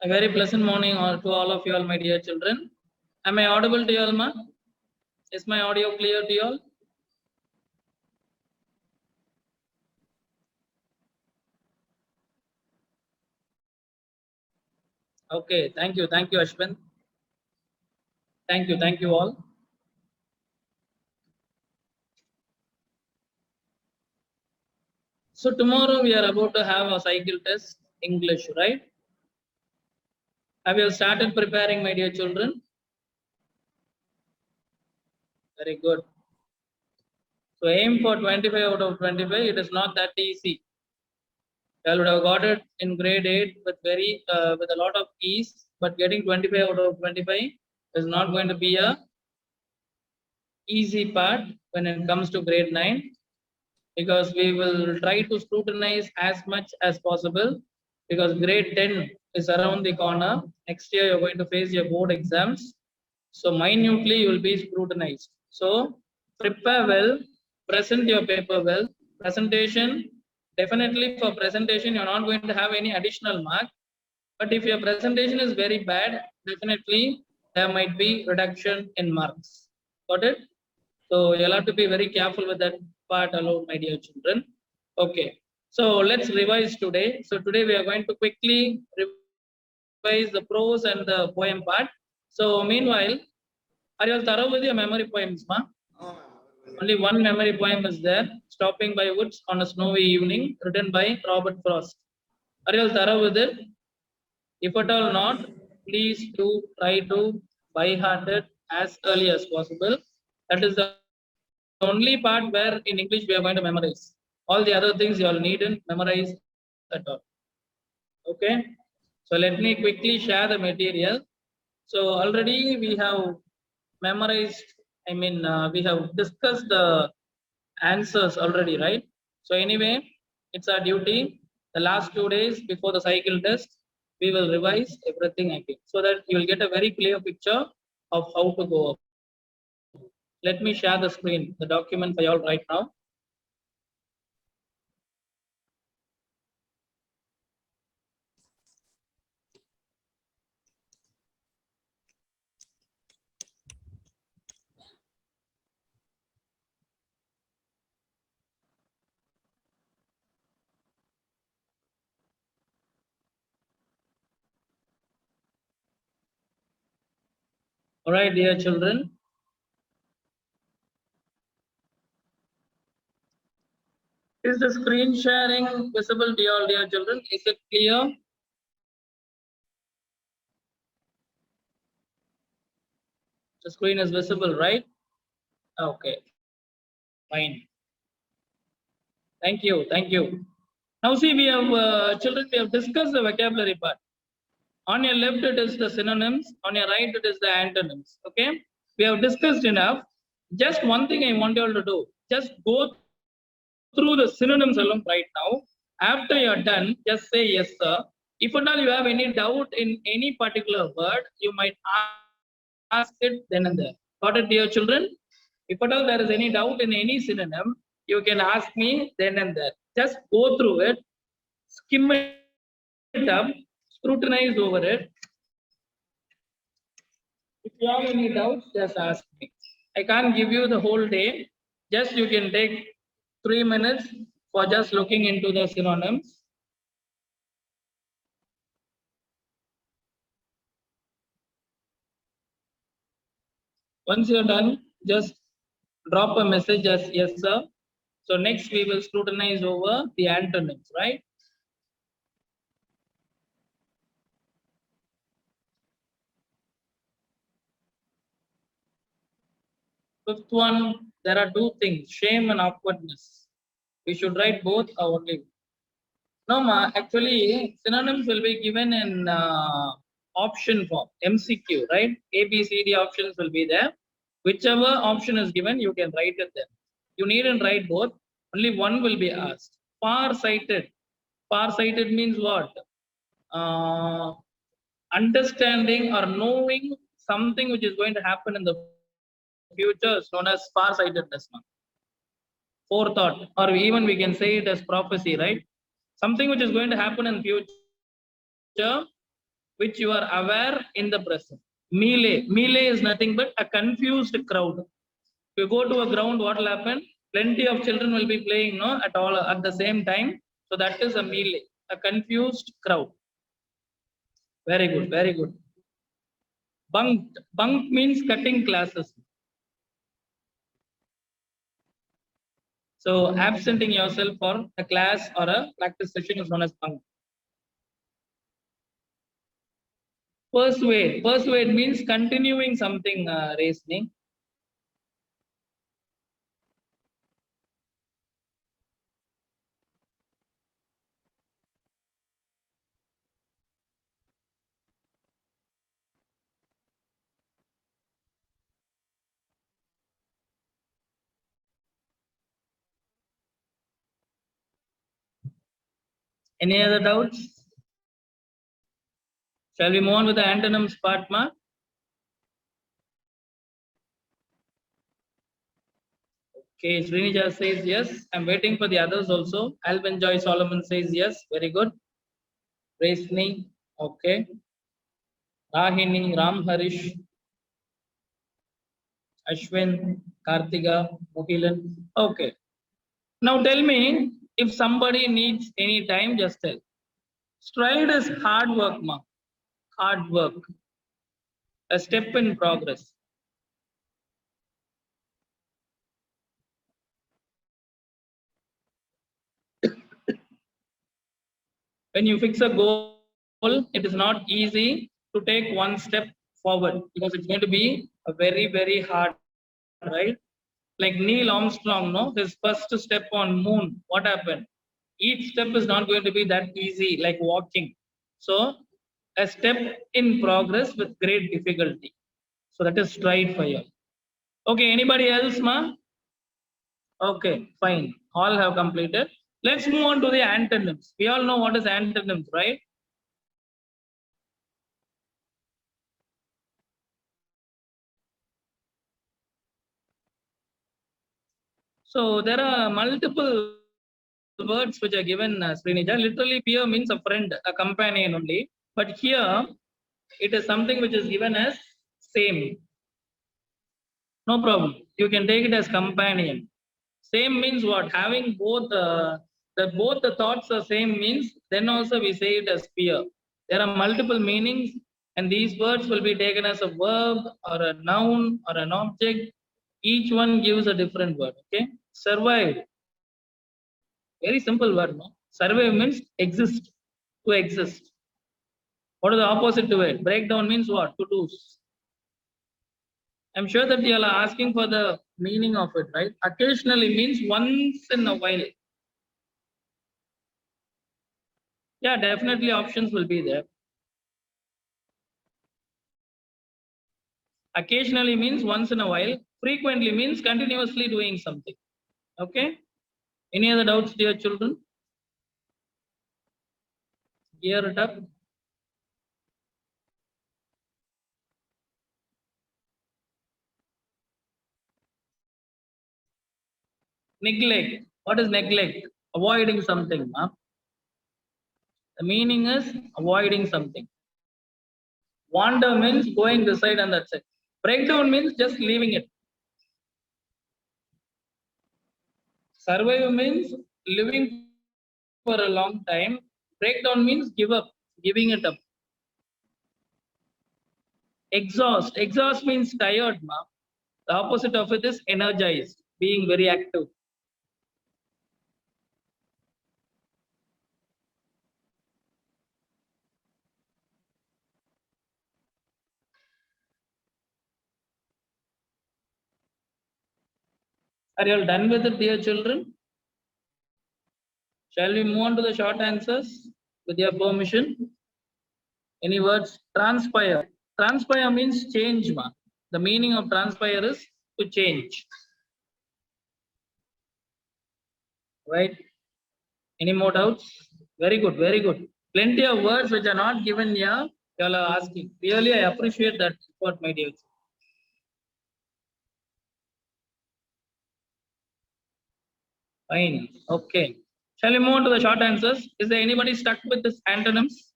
A very pleasant morning to all of you all, my dear children. Am I audible to you all, ma? Is my audio clear to you all? Okay, thank you, Ashwin. Thank you all. So tomorrow we are about to have a cycle test, English, right? Have you started preparing, my dear children? Very good. So aim for 25 out of 25. It is not that easy. I would have got it in grade 8 with with a lot of ease, but getting 25 out of 25 is not going to be a easy part when it comes to grade 9, because we will try to scrutinize as much as possible, because grade 10 is around the corner. Next year you're going to face your board exams, so minutely you will be scrutinized. So prepare well, present your paper well. Presentation, definitely for presentation you're not going to have any additional mark, but if your presentation is very bad, definitely there might be reduction in marks. Got it? So you'll have to be very careful with that part alone, my dear children. Okay. So let's revise today. So today we are going to quickly revise the prose and the poem part. So meanwhile, are you all thorough with your memory poems, ma? Only one memory poem is there, Stopping by Woods on a Snowy Evening, written by Robert Frost. Are you all thorough with it? If at all not, please do try to by heart it as early as possible. That is the only part where in English we are going to memorize. All the other things you all needn't memorize at all. Okay. So let me quickly share the material. So already we have memorized, we have discussed the answers already, right? So anyway, it's our duty. The last 2 days before the cycle test, we will revise everything again, so that you will get a very clear picture of how to go up. Let me share the screen, the document for you all right now. All right, dear children. Is the screen sharing visible to you all, dear children? Is it clear? The screen is visible, right? Okay, fine. Thank you, thank you. Now see, we have children, we have discussed the vocabulary part. On your left, it is the synonyms. On your right, it is the antonyms. Okay, we have discussed enough. Just one thing I want you all to do: just go through the synonyms alone right now. After you're done, just say yes, sir. If at all you have any doubt in any particular word, you might ask it then and there. Got it, dear children? If at all there is any doubt in any synonym, you can ask me then and there. Just go through it, skim it up, scrutinize over it. If you have any doubts, just ask me. I can't give you the whole day. Just you can take 3 minutes for just looking into the synonyms. Once you're done, just drop a message as yes, sir. So next we will scrutinize over the antonyms, right? Fifth one, there are two things, shame and awkwardness. We should write both or only one. No, ma, actually, synonyms will be given in option form, MCQ, right? A, B, C, D options will be there. Whichever option is given, you can write it there. You needn't write both, only one will be asked. Far-sighted. Far-sighted means what? Understanding or knowing something which is going to happen in the future is known as far-sightedness. Forethought, or even we can say it as prophecy, right? Something which is going to happen in future which you are aware in the present. Melee. Melee is nothing but a confused crowd. If you go to a ground, what will happen? Plenty of children will be playing no at all at the same time. So that is a melee, a confused crowd. Very good, very good. Bunked. Bunk means cutting classes. So absenting yourself for a class or a practice session is known as bunk. Persuade. Persuade means continuing something, reasoning. Any other doubts? Shall we move on with the antonyms part, ma? Okay, Srinija says yes. I'm waiting for the others also. Alvin Joy Solomon says yes. Very good. Resni. Okay. Rahini, Ram Harish, Ashwin, Kartiga, Muhilan. Okay. Now tell me, if somebody needs any time, just tell. Stride is hard work, ma. Hard work. A step in progress. When you fix a goal, it is not easy to take one step forward because it's going to be a very, very hard, right? Like Neil Armstrong, no, his first step on moon, what happened? Each step is not going to be that easy, like walking. So a step in progress with great difficulty. So that is stride for you. Okay, anybody else, ma? Okay, fine. All have completed. Let's move on to the antonyms. We all know what is antonyms, right? So there are multiple words which are given, Srinija. Literally, peer means a friend, a companion only. But here, it is something which is given as same. No problem. You can take it as companion. Same means what? Having both both the thoughts are same means. Then also we say it as peer. There are multiple meanings, and these words will be taken as a verb or a noun or an object. Each one gives a different word. Okay. Survive. Very simple word, no? Survive means exist, to exist. What is the opposite to it? Breakdown means what? To lose. I'm sure that you are asking for the meaning of it, right? Occasionally means once in a while. Yeah, definitely options will be there. Occasionally means once in a while. Frequently means continuously doing something. Okay? Any other doubts, dear children? Gear it up. Neglect. What is neglect? Avoiding something. Huh? The meaning is avoiding something. Wander means going this side and that side. Breakdown means just leaving it. Survive means living for a long time. Breakdown means give up, giving it up. Exhaust. Exhaust means tired, ma. The opposite of it is energized, being very active. Are you all done with it, dear children? Shall we move on to the short answers with your permission? Any words? Transpire. Transpire means change, ma. The meaning of transpire is to change. Right? Any more doubts? Very good, very good. Plenty of words which are not given here. You all are asking. Really, I appreciate that effort, my dear. Fine. Okay. Shall we move on to the short answers? Is there anybody stuck with this antonyms?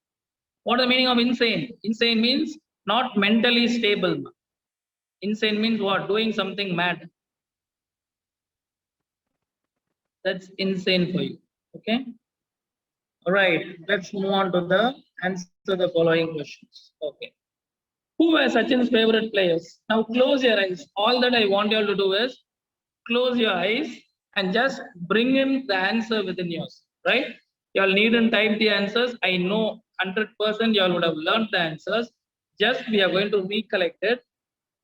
What is the meaning of insane? Insane means not mentally stable. Insane means what? Doing something mad. That's insane for you. Okay. All right. Let's move on to the answer the following questions. Okay. Who were Sachin's favorite players? Now close your eyes. All that I want you all to do is close your eyes and just bring in the answer within yours. Right? You all needn't type the answers. I know 100% you all would have learned the answers. Just we are going to recollect it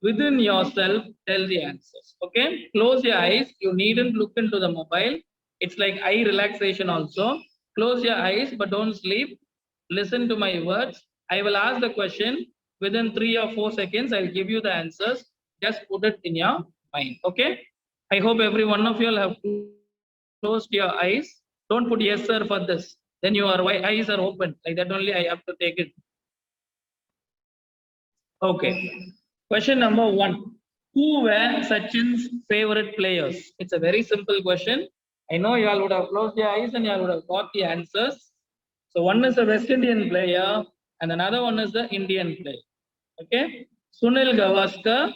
within yourself. Tell the answers. Okay? Close your eyes. You needn't look into the mobile. It's like eye relaxation also. Close your eyes, but don't sleep. Listen to my words. I will ask the question. Within 3 or 4 seconds, I'll give you the answers. Just put it in your mind. Okay? I hope every one of you all have closed your eyes. Don't put yes, sir, for this. Then your eyes are open. Like that only I have to take it. Okay. Question number 1. Who were Sachin's favorite players? It's a very simple question. I know you all would have closed your eyes and you all would have got the answers. So one is a West Indian player and another one is the Indian player. Okay. Sunil Gavaskar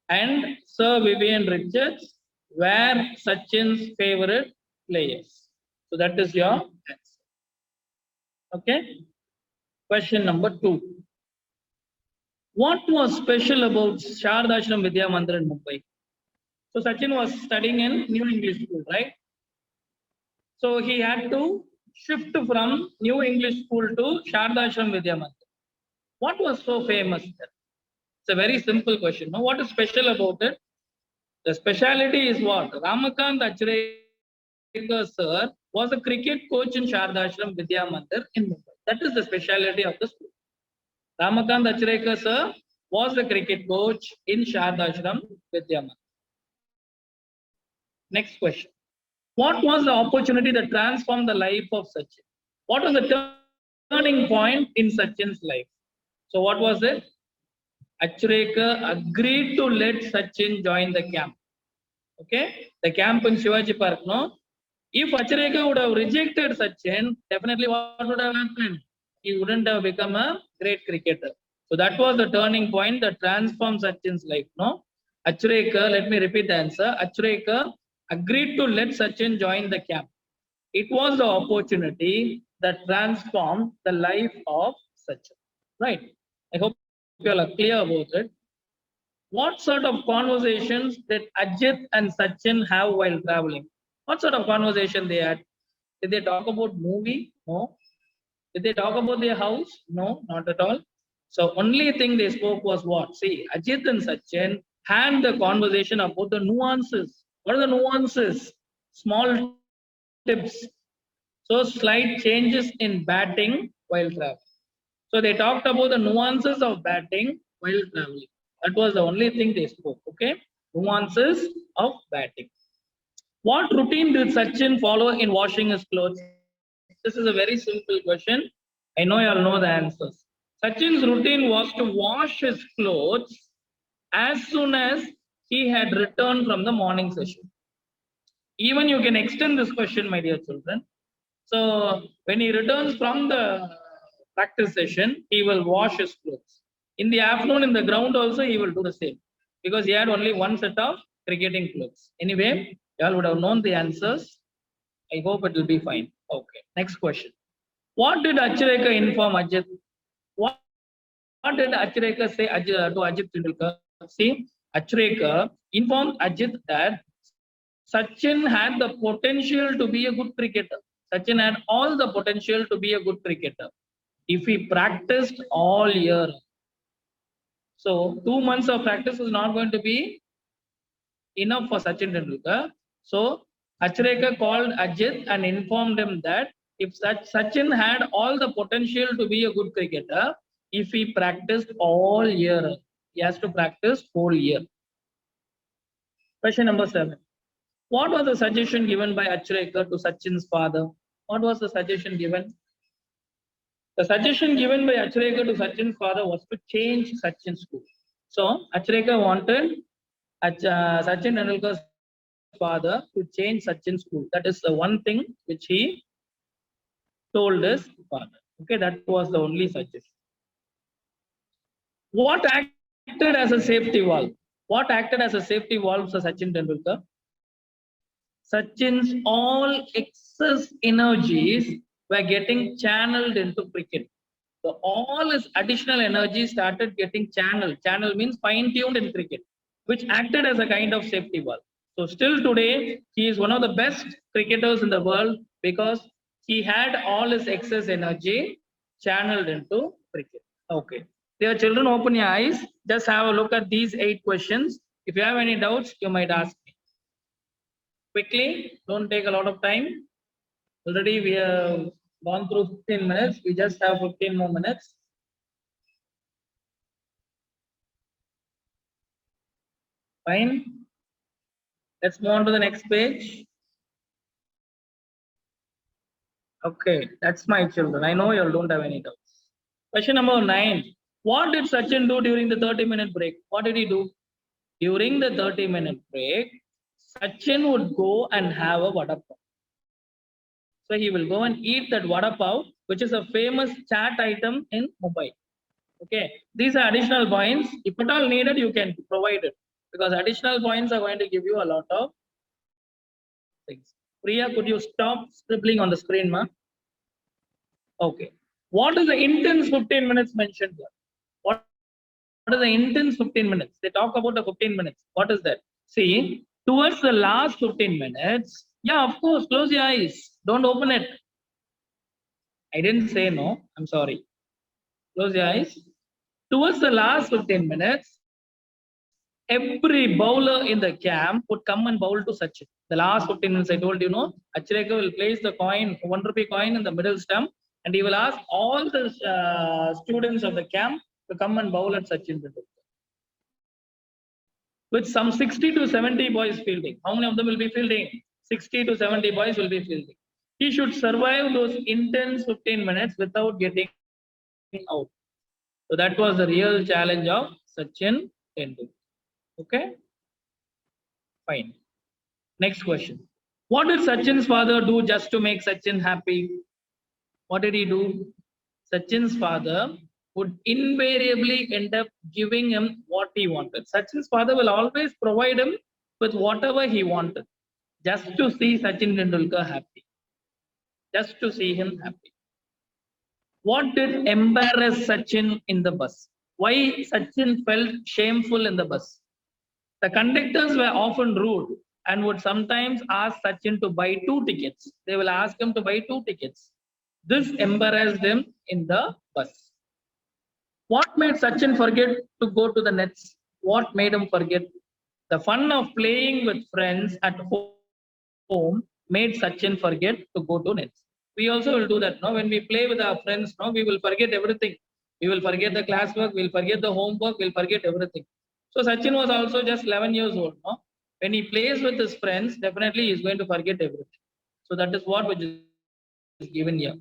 and Sir Vivian Richards were Sachin's favorite players. So that is your answer. Okay. Question number 2. What was special about Shardashram Vidya Mandir in Mumbai? So Sachin was studying in New English School, right? So he had to shift from New English School to Shardashram Vidya Mandir. What was so famous there? It's a very simple question. No? What is special about it? The speciality is what? Ramakant Achareka sir was a cricket coach in Shardashram Vidya Mandir in Mumbai. That is the speciality of the school. Ramakant Achareka sir was the cricket coach in Shardashram Vidya Mandir. Next question. What was the opportunity that transformed the life of Sachin? What was the turning point in Sachin's life? So what was it? Achareka agreed to let Sachin join the camp. Okay, the camp in Shivaji Park. No, if Achareka would have rejected Sachin, definitely what would have happened? He wouldn't have become a great cricketer. So that was the turning point that transformed Sachin's life. No, Achareka. Let me repeat the answer. Achareka agreed to let Sachin join the camp. It was the opportunity that transformed the life of Sachin. Right. I hope you all are clear about it. What sort of conversations did Ajit and Sachin have while traveling? What sort of conversation they had? Did they talk about movie? No. Did they talk about their house? No, not at all. So only thing they spoke was what? See, Ajit and Sachin had the conversation about the nuances. What are the nuances? Small tips. So slight changes in batting while traveling. So they talked about the nuances of batting while traveling. That was the only thing they spoke. Okay, nuances of batting. What routine did Sachin follow in washing his clothes? This is a very simple question. I know you all know the answers. Sachin's routine was to wash his clothes as soon as he had returned from the morning session. Even you can extend this question, my dear children. So when he returns from the practice session, he will wash his clothes. In the afternoon, in the ground also, he will do the same because he had only one set of cricketing clothes. Anyway, you all would have known the answers. I hope it will be fine. Okay, next question. What did Achareka inform Ajit? What did Achareka say to Ajit Tendulkar? See, Achareka informed Ajit that Sachin had the potential to be a good cricketer. Sachin had all the potential to be a good cricketer if he practiced all year. So 2 months of practice is not going to be enough for Sachin Tendulkar. So Achareka called Ajit and informed him that if Sachin had all the potential to be a good cricketer, if he practiced all year, he has to practice whole year. Question number 7. What was the suggestion given by Achareka to Sachin's father? What was the suggestion given? The suggestion given by Achareka to Sachin's father was to change Sachin's school. So Achareka wanted Sachin Tendulkar's father to change Sachin's school. That is the one thing which he told his father. Okay, that was the only suggestion. What acted as a safety valve? What acted as a safety valve for Sachin Tendulkar? Sachin's all excess energies were getting channeled into cricket. So all his additional energy started getting channeled. Channel means fine-tuned in cricket, which acted as a kind of safety valve. So still today, he is one of the best cricketers in the world because he had all his excess energy channeled into cricket. Okay. Dear children, open your eyes. Just have a look at these 8 questions. If you have any doubts, you might ask me. Quickly, don't take a lot of time. Already we have gone through 15 minutes. We just have 15 more minutes. Fine. Let's move on to the next page. Okay, that's my children. I know you all don't have any doubts. Question number 9. What did Sachin do during the 30-minute break? What did he do? During the 30-minute break, Sachin would go and have a vada pav. So he will go and eat that vada pav, which is a famous chat item in Mumbai. Okay, these are additional points. If at all needed, you can provide it because additional points are going to give you a lot of things. Priya, could you stop scribbling on the screen, ma? Okay. What is the intense 15 minutes mentioned here? What is the intense 15 minutes? They talk about the 15 minutes. What is that? See, towards the last 15 minutes, yeah, of course, close your eyes. Don't open it. I didn't say no. I'm sorry. Close your eyes. Towards the last 15 minutes, every bowler in the camp would come and bowl to Sachin. The last 15 minutes, I told you, no, Achareka will place the coin, 1 rupee coin in the middle stump, and he will ask all the students of the camp to come and bowl at Sachin Tendulkar. With some 60 to 70 boys fielding. How many of them will be fielding? 60 to 70 boys will be fielding. He should survive those intense 15 minutes without getting out. So that was the real challenge of Sachin Tendulkar. Okay? Fine. Next question. What did Sachin's father do just to make Sachin happy? What did he do? Sachin's father would invariably end up giving him what he wanted. Sachin's father will always provide him with whatever he wanted, just to see Sachin Tendulkar happy, just to see him happy. What did embarrass Sachin in the bus? Why Sachin felt shameful in the bus? The conductors were often rude and would sometimes ask Sachin to buy 2 tickets. They will ask him to buy 2 tickets. This embarrassed him in the bus. What made Sachin forget to go to the nets? What made him forget? The fun of playing with friends at home made Sachin forget to go to nets. We also will do that. No? When we play with our friends, no, we will forget everything. We will forget the classwork, we'll forget the homework, we'll forget everything. So Sachin was also just 11 years old. No? When he plays with his friends, definitely he is going to forget everything. So that is what which is given here.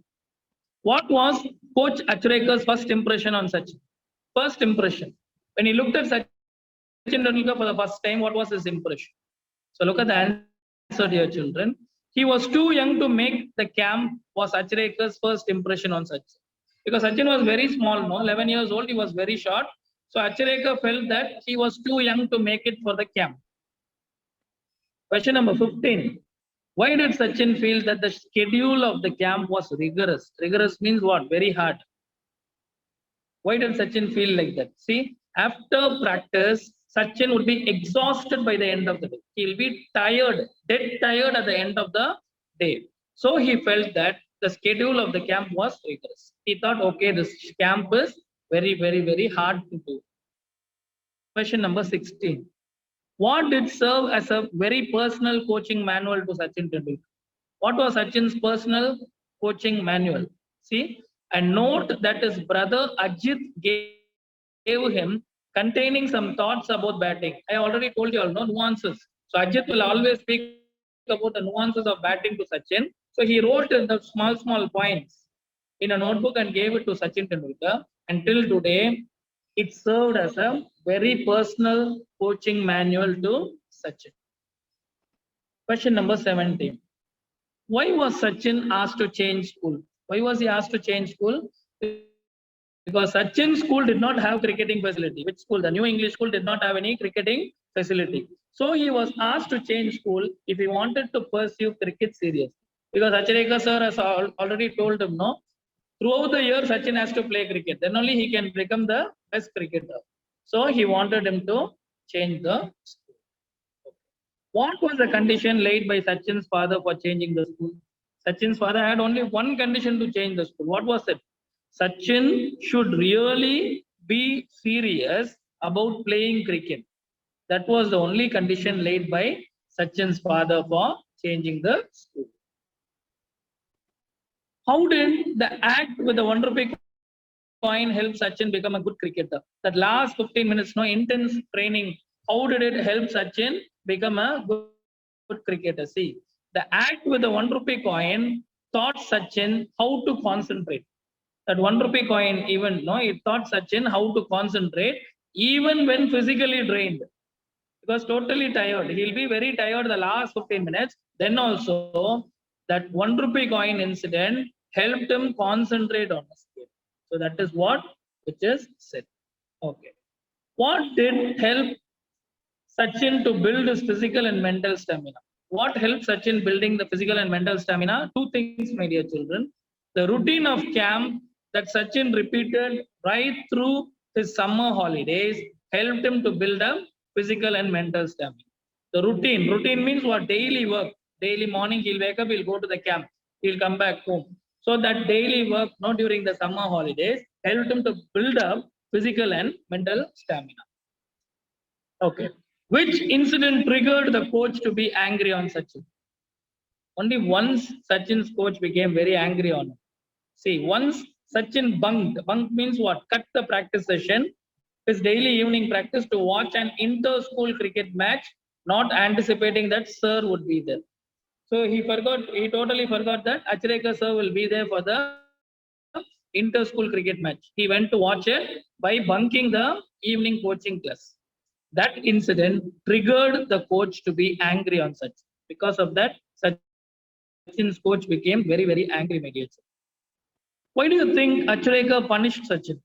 What was Coach Achareka's first impression on Sachin? First impression. When he looked at Sachin Tendulkar for the first time, what was his impression? So look at the answer, dear children. He was too young to make the camp was Achareka's first impression on Sachin. Because Sachin was very small, no? 11 years old, he was very short. So Achareka felt that he was too young to make it for the camp. Question number 15. Why did Sachin feel that the schedule of the camp was rigorous? Rigorous means what? Very hard. Why did Sachin feel like that? See, after practice, Sachin would be exhausted by the end of the day. He'll be tired, dead tired at the end of the day. So he felt that the schedule of the camp was rigorous. He thought, okay, this camp is very, very, very hard to do. Question number 16. What did serve as a very personal coaching manual to Sachin Tendulkar? What was Sachin's personal coaching manual? See, a note that his brother Ajit gave him containing some thoughts about batting. I already told you all, no nuances. So Ajit will always speak about the nuances of batting to Sachin. So he wrote in the small points in a notebook and gave it to Sachin Tendulkar. Until today, it served as a very personal coaching manual to Sachin. Question number 17. Why was Sachin asked to change school? Why was he asked to change school? Because Sachin school did not have cricketing facility. Which school? The New English school did not have any cricketing facility. So he was asked to change school if he wanted to pursue cricket serious. Because Achareka sir has already told him, no, throughout the year Sachin has to play cricket. Then only he can become the best cricketer. So he wanted him to change the school. What was the condition laid by Sachin's father for changing the school? Sachin's father had only one condition to change the school. What was it? Sachin should really be serious about playing cricket. That was the only condition laid by Sachin's father for changing the school. How did the act with the 1 rupee coin help Sachin become a good cricketer? That last 15 minutes, no intense training, how did it help Sachin become a good cricketer? See, the act with the 1 rupee coin taught Sachin how to concentrate. That 1 rupee coin, even no, it taught Sachin how to concentrate even when physically drained. Because totally tired. He'll be very tired the last 15 minutes. Then also, that 1 rupee coin incident helped him concentrate on his game. So that is what which is said. Okay. What did help Sachin to build his physical and mental stamina? What helped Sachin building the physical and mental stamina? Two things, my dear children. The routine of camp that Sachin repeated right through his summer holidays helped him to build up physical and mental stamina. The routine. Routine means what? Daily work. Daily morning he'll wake up, he'll go to the camp, he'll come back home. So that daily work, not during the summer holidays, helped him to build up physical and mental stamina. Okay. Which incident triggered the coach to be angry on Sachin? Only once Sachin's coach became very angry on him. See, once Sachin bunked. Bunk means what? Cut the practice session, his daily evening practice to watch an inter-school cricket match, not anticipating that sir would be there. So he totally forgot that Achareka sir will be there for the inter-school cricket match. He went to watch it by bunking the evening coaching class. That incident triggered the coach to be angry on Sachin. Because of that, Sachin's coach became very, very angry immediately. Why do you think Achareka punished Sachin?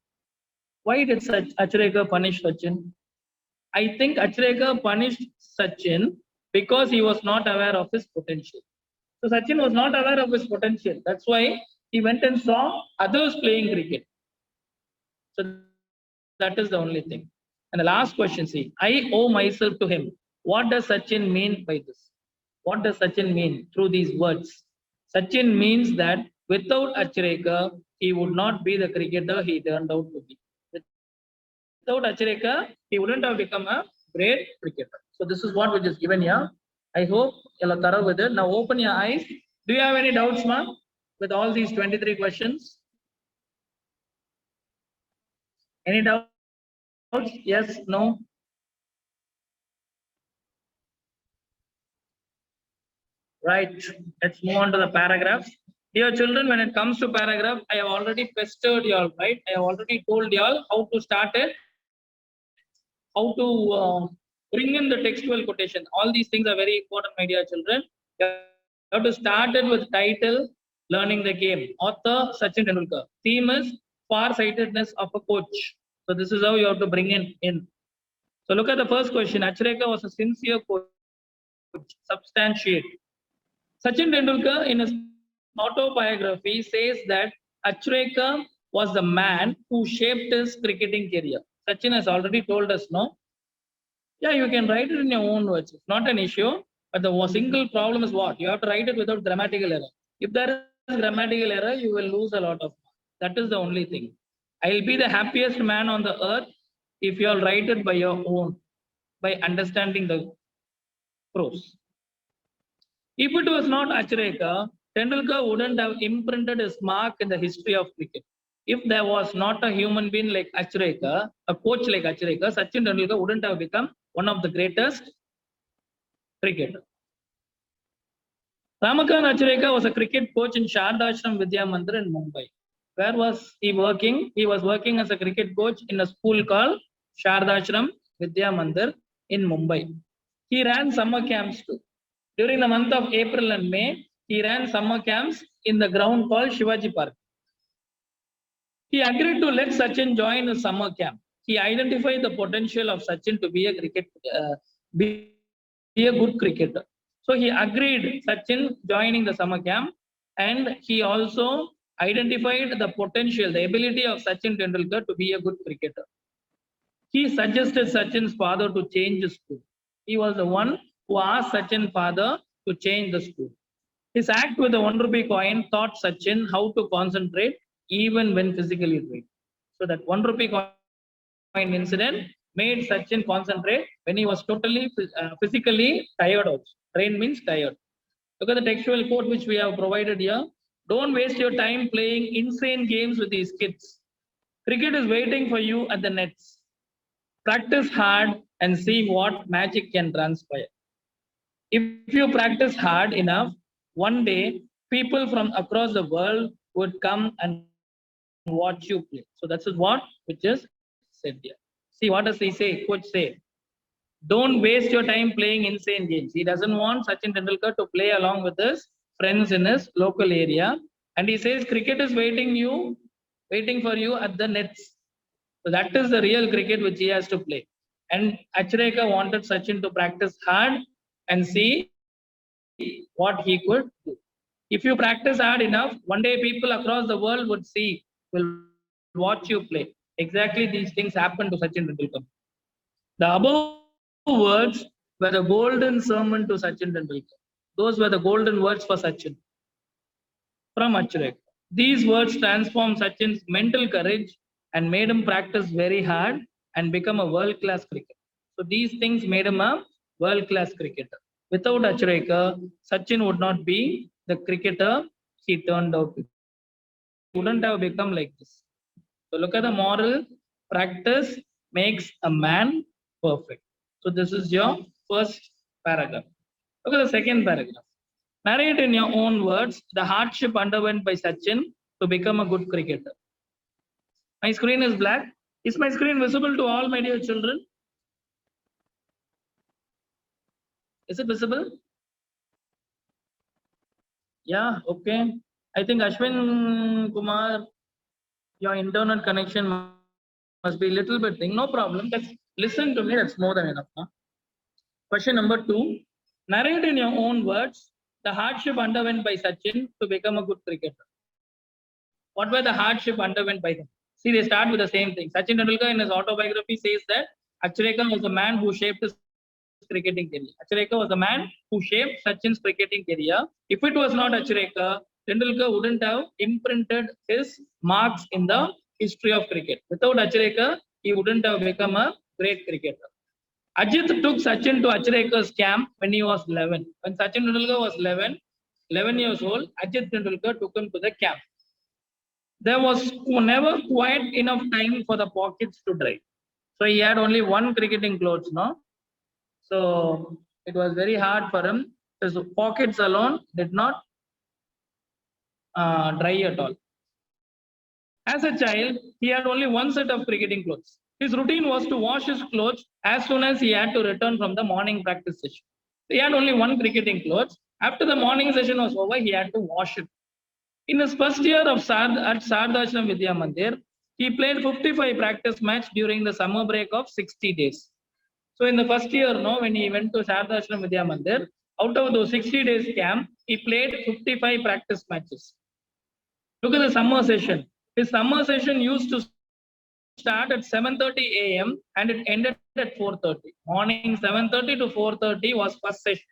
Why did Achareka punish Sachin? I think Achareka punished Sachin because he was not aware of his potential. So Sachin was not aware of his potential. That's why he went and saw others playing cricket. So that is the only thing. And the last question, see, I owe myself to him. What does Sachin mean by this? What does Sachin mean through these words? Sachin means that without Achareka, he would not be the cricketer he turned out to be. Without Achareka, he wouldn't have become a great cricketer. So this is what which is given here. I hope you're thorough with it. Now open your eyes. Do you have any doubts, ma'am, with all these 23 questions? Any doubts? Yes, no? Right. Let's move on to the paragraphs. Dear children, when it comes to paragraph, I have already pestered y'all, right? I have already told y'all how to start it, how to bring in the textual quotation. All these things are very important, my dear children. You have to start it with title, learning the game. Author, Sachin Tendulkar. Theme is far-sightedness of a coach. So this is how you have to bring in. So look at the first question. Achareka was a sincere coach. Substantiate. Sachin Tendulkar, in his autobiography, says that Achareka was the man who shaped his cricketing career. Sachin has already told us, no? Yeah, you can write it in your own words. It's not an issue. But the single problem is what? You have to write it without grammatical error. If there is grammatical error, you will lose a lot of marks. That is the only thing. I'll be the happiest man on the earth if you all write it by your own, by understanding the prose. If it was not Achareka, Tendulkar wouldn't have imprinted his mark in the history of cricket. If there was not a human being like Achareka, a coach like Achareka, Sachin Tendulkar wouldn't have become one of the greatest cricketers. Ramakant Achareka was a cricket coach in Shardashram Vidya Mandir in Mumbai. Where was he working? He was working as a cricket coach in a school called Shardashram Vidya Mandir in Mumbai. He ran summer camps too. During the month of April and May, He ran summer camps in the ground called Shivaji Park. He agreed to let Sachin join a summer camp. He identified the potential of Sachin to be be a good cricketer. So he agreed Sachin joining the summer camp, and he also identified the potential, the ability of Sachin Tendulkar to be a good cricketer. He suggested Sachin's father to change the school. He was the one who asked Sachin's father to change the school. His act with the 1 rupee coin taught Sachin how to concentrate even when physically drained. So that 1 rupee coin incident made Sachin concentrate when he was totally physically tired also. Drained means tired. Look at the textual quote which we have provided here. Don't waste your time playing insane games with these kids. Cricket is waiting for you at the nets. Practice hard and see what magic can transpire. If you practice hard enough, one day people from across the world would come and watch you play. So that's what which is said here. See, what does he say? Coach say, don't waste your time playing insane games. He doesn't want Sachin Tendulkar to play along with his friends in his local area. And he says cricket is waiting for you at the nets. So that is the real cricket which he has to play. And Achareka wanted Sachin to practice hard and see what he could do. If you practice hard enough, one day people across the world would see, will watch you play. Exactly these things happened to Sachin Tendulkar. The above words were the golden sermon to Sachin Tendulkar. Those were the golden words for Sachin from Achareka. These words transformed Sachin's mental courage and made him practice very hard and become a world class cricketer. So these things made him a world class cricketer. Without Achareka, Sachin would not be the cricketer he turned out to be. He wouldn't have become like this. So look at the moral: practice makes a man perfect. So this is your first paragraph. Look at the second paragraph. Narrate in your own words the hardship underwent by Sachin to become a good cricketer. My screen is black. Is my screen visible to all my dear children? Is it visible? Yeah, okay. I think Ashwin Kumar, your internet connection must be a little bit thing. No problem. Just listen to me. That's more than enough. Huh? Question number 2. Narrate in your own words the hardship underwent by Sachin to become a good cricketer. What were the hardship underwent by him? See, they start with the same thing. Sachin Tendulkar in his autobiography says that Achareka was the man who shaped his cricketing career. Achareka was the man who shaped Sachin's cricketing career. If it was not Achareka, Tendulkar wouldn't have imprinted his marks in the history of cricket. Without Achareka, he wouldn't have become a great cricketer. Ajit took Sachin to Achareka's camp when he was 11. When Sachin Tendulkar was 11 years old, Ajit Tendulkar took him to the camp. There was never quite enough time for the pockets to dry. So he had only one cricketing clothes, no? So it was very hard for him. His pockets alone did not dry at all. As a child, he had only one set of cricketing clothes. His routine was to wash his clothes as soon as he had to return from the morning practice session. He had only one cricketing clothes. After the morning session was over, he had to wash it. In his first year of at Sardashram Vidya Mandir, he played 55 practice match during the summer break of 60 days. So in the first year, no, when he went to Sardashram Vidya Mandir, out of those 60 days camp, he played 55 practice matches. Look at the summer session. His summer session used to start at 7:30 a.m. and it ended at 4:30. Morning 7:30 to 4:30 was first session.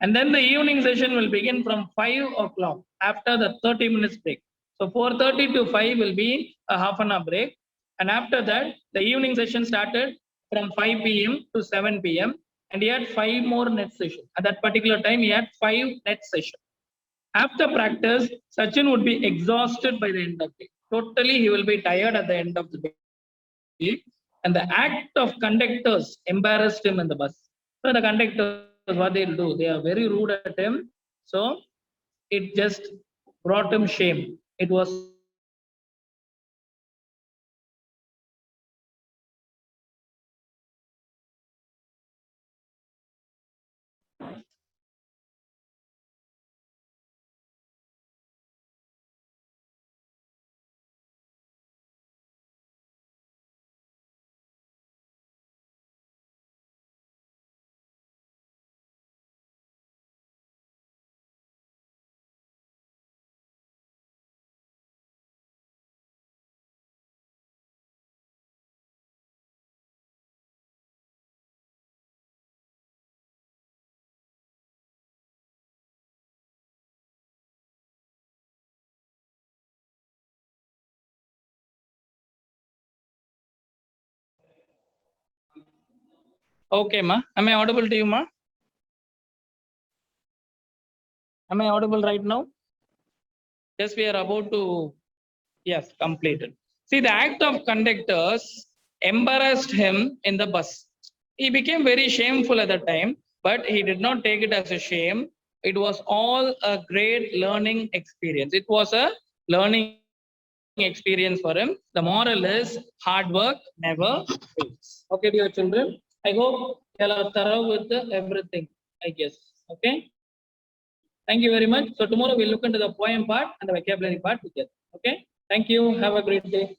And then the evening session will begin from 5 o'clock after the 30 minutes break. So 4:30 to 5 will be a half an hour break. And after that, the evening session started from 5 p.m. to 7 p.m. And he had 5 more net sessions. At that particular time, he had 5 net sessions. After practice, Sachin would be exhausted by the end of the day. Totally, he will be tired at the end of the day. And the act of conductors embarrassed him in the bus. So the conductors, what they'll do, they are very rude at him. So it just brought him shame. It was so embarrassing for him. So he had to sit in the back seat and he had to sit in the back seat and he had to Okay, ma. Am I audible to you, ma? Am I audible right now? Yes, we are about to, yes, completed. See, the act of conductors embarrassed him in the bus. He became very shameful at the time, but he did not take it as a shame. It was all a great learning experience. It was a learning experience for him. The moral is hard work never fails. Okay, dear children. I hope you all are thorough with everything, I guess. Okay. Thank you very much. So tomorrow we'll look into the poem part and the vocabulary part together. Okay. Thank you. Have a great day.